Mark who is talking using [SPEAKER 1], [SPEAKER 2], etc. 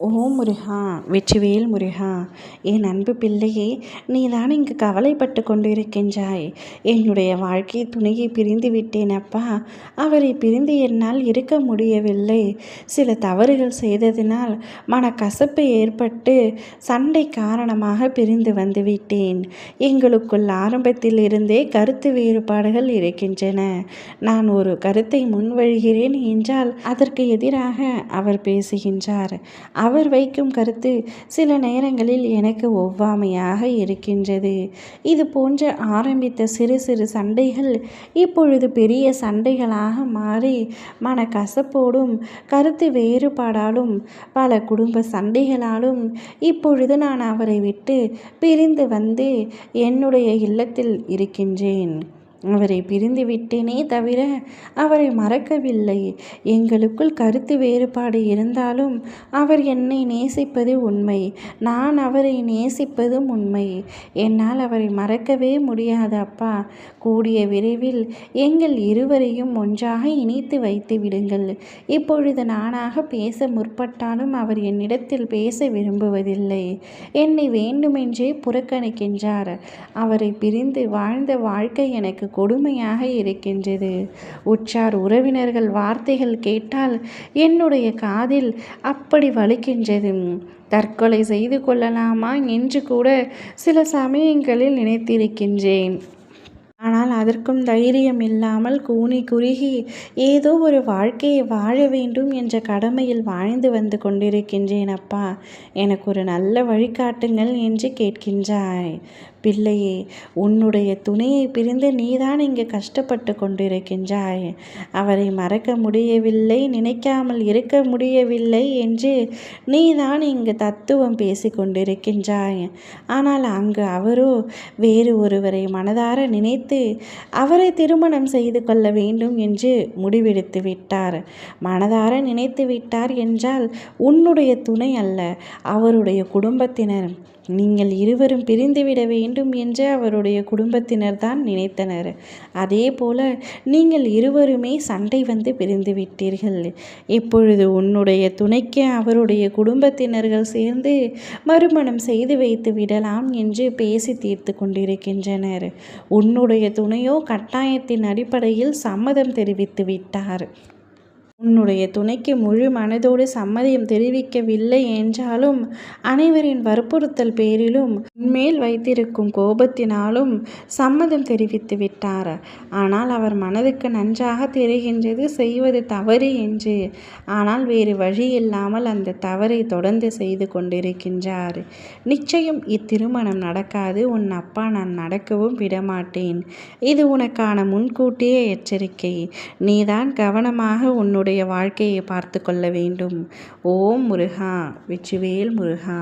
[SPEAKER 1] ஓம் முருகா! வெற்றிவேல் முருகா! என் அன்பு பிள்ளையே, நீதான் இங்கு கவலைப்பட்டு கொண்டிருக்கின்றாய். என்னுடைய வாழ்க்கை துணையை பிரிந்து விட்டேன் அப்பா. அவரை பிரிந்து என்னால் இருக்க முடியவில்லை. சில தவறுகள் செய்ததினால் மனக்கசப்பு ஏற்பட்டு சண்டை காரணமாக பிரிந்து வந்துவிட்டேன். எங்களுக்குள் ஆரம்பத்தில் இருந்தே கருத்து வேறுபாடுகள் இருக்கின்றன. நான் ஒரு கருத்தை முன்வழிகிறேன் என்றால் அதற்கு எதிராக அவர் பேசுகின்றார். அவர் வைக்கும் கருத்து சில நேரங்களில் எனக்கு ஒவ்வாமையாக இருக்கின்றது. இது போன்ற ஆரம்பித்த சிறு சிறு சண்டைகள் இப்பொழுது பெரிய சண்டைகளாக மாறி மனக்கசப்போடும் கருத்து வேறுபாடாலும் பல குடும்ப சண்டைகளாலும் இப்பொழுது நான் அவரை விட்டு பிரிந்து வந்து என்னுடைய இல்லத்தில் இருக்கின்றேன். அவரை பிரிந்து விட்டேனே தவிர அவரை மறக்கவில்லை. எங்களுக்குள் கருத்து வேறுபாடு இருந்தாலும் அவர் என்னை நேசிப்பது உண்மை. நான் அவரை நேசிப்பதும் உண்மை. என்னால் அவரை மறக்கவே முடியாது அப்பா. கூடிய விரைவில் எங்கள் இருவரையும் ஒன்றாக இணைத்து வைத்து விடுங்கள். இப்பொழுது நானாக பேச முற்பட்டாலும் அவர் என்னிடத்தில் பேச விரும்புவதில்லை. என்னை வேண்டுமென்றே புறக்கணிக்கின்றார். அவரை பிரிந்து வாழ்ந்த வாழ்க்கை எனக்கு கொடுமையாக இருக்கின்றது. உற்றார் உறவினர்கள் வார்த்தைகள் கேட்டால் என்னுடைய காதில் அப்படி வலிக்கின்றது. தற்கொலை செய்து கொள்ளலாமா என்று கூட சில சமயங்களில் நினைத்திருக்கின்றேன். ஆனால் அதற்கும் தைரியம் இல்லாமல் கூனி குறுகி ஏதோ ஒரு வாழ்க்கையை வாழ வேண்டும் என்ற கடமையில் வாழ்ந்து வந்து கொண்டிருக்கின்றேன் அப்பா. எனக்கு ஒரு நல்ல வழிகாட்டுங்கள் என்று கேட்கின்றாய். பிள்ளையே, உன்னுடைய துணையை பிரிந்து நீதான் இங்கு கஷ்டப்பட்டு கொண்டிருக்கின்றாய். அவரை மறக்க முடியவில்லை, நினைக்காமல் இருக்க முடியவில்லை என்று நீதான் இங்கு தத்துவம் பேசி கொண்டிருக்கின்றாய். ஆனால் அங்கு அவரோ வேறு ஒருவரை மனதார நினைத்து அவரை திருமணம் செய்து கொள்ள வேண்டும் என்று முடிவெடுத்து விட்டார். மனதார நினைத்து விட்டார் என்றால் உன்னுடைய துணை அல்ல, அவருடைய குடும்பத்தினர். நீங்கள் இருவரும் பிரிந்துவிட வேண்டும் என்று அவருடைய குடும்பத்தினர் தான் நினைத்தனர். அதே போல நீங்கள் இருவருமே சண்டை வந்து பிரிந்து விட்டீர்கள். இப்பொழுது உன்னுடைய துணைக்கு அவருடைய குடும்பத்தினர்கள் சேர்ந்து மறுமணம் செய்து வைத்து விடலாம் என்று பேசி தீர்த்து கொண்டிருக்கின்றனர். உன்னுடைய துணையோ கட்டாயத்தின் அடிப்படையில் சம்மதம் தெரிவித்து விட்டார். உன்னுடைய துணைக்கு முழு மனதோடு சம்மதம் தெரிவிக்கவில்லை என்றாலும் அனைவரின் வற்புறுத்தல் பேரிலும் மேல் வைத்திருக்கும் கோபத்தினாலும் சம்மதம் தெரிவித்து விட்டார். ஆனால் அவர் மனதுக்கு நன்றாக தெரிகின்றது செய்வது தவறு என்று. ஆனால் வேறு வழி இல்லாமல் அந்த தவறை தொடர்ந்து செய்து கொண்டிருக்கின்றார். நிச்சயம் இத்திருமணம் நடக்காது. உன் அப்பா நான் நடக்கவும் விடமாட்டேன். இது உனக்கான முன்கூட்டிய எச்சரிக்கை. நீதான் கவனமாக உன்னுடைய வாழ்க்கையை பார்த்து கொள்ள வேண்டும். ஓம் முருகா! வெற்றிவேல் முருகா!